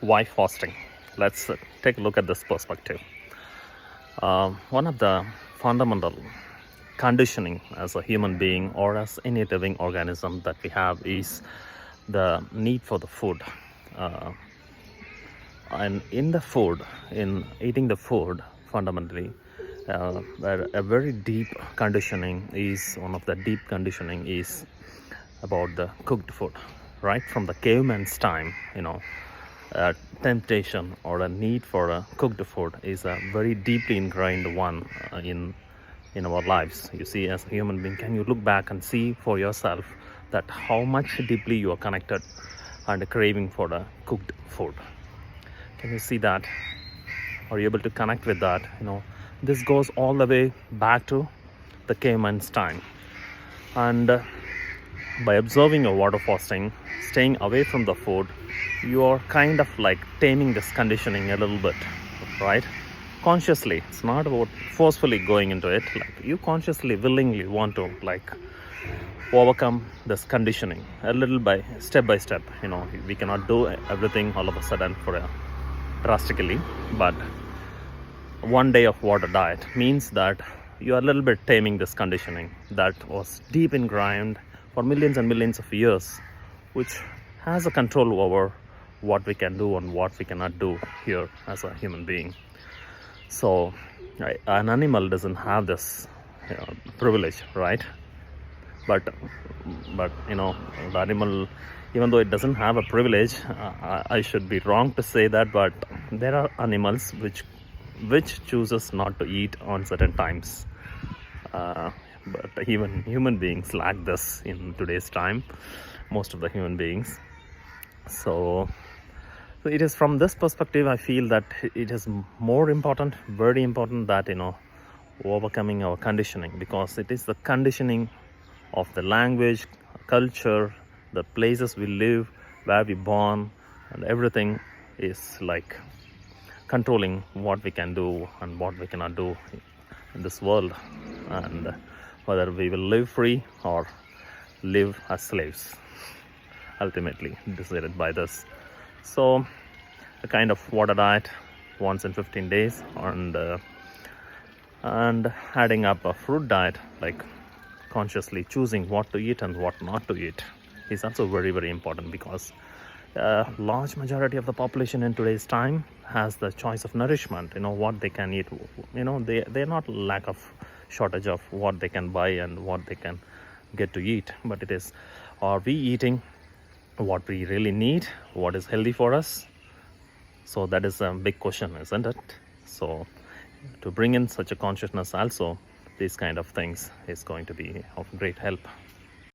Why fasting? Let's take a look at this perspective. One of the fundamental conditioning as a human being or as any living organism that we have is the need for the food. Uh, and in the food, in eating the food, fundamentally, a very deep conditioning is one of the deep conditioning is about the cooked food, right from the caveman's time. A temptation or a need for a cooked food is a very deeply ingrained one in our lives. You see, as a human being, can you look back and see for yourself that how much deeply you are connected and craving for the cooked food? Can you see that? Are you able to connect with that? This goes all the way back to the caveman's time. And by observing your water fasting, staying away from the food, you are kind of like taming this conditioning a little bit, right? Consciously. It's not about forcefully going into it. Like, you consciously, willingly want to overcome this conditioning a little by step. We cannot do everything all of a sudden drastically, but one day of water diet means that you are a little bit taming this conditioning that was deep ingrained for millions and millions of years, which has a control over what we can do and what we cannot do here as a human being. So an animal doesn't have this privilege, right? But the animal, even though it doesn't have a privilege, I should be wrong to say that, but there are animals which chooses not to eat on certain times. But even human beings lack this in today's time, most of the human beings. So it is from this perspective I feel that it is more important, very important, that overcoming our conditioning, because it is the conditioning of the language, culture, the places we live, where we born, and everything is like controlling what we can do and what we cannot do in this world, and whether we will live free or live as slaves, ultimately decided by this. So a kind of water diet once in 15 days, and adding up a fruit diet, like consciously choosing what to eat and what not to eat, is also very, very important, because a large majority of the population in today's time has the choice of nourishment, what they can eat. They're not lack of shortage of what they can buy and what they can get to eat, but it is, are we eating what we really need, what is healthy for us? So that is a big question, isn't it? So to bring in such a consciousness also, these kind of things is going to be of great help.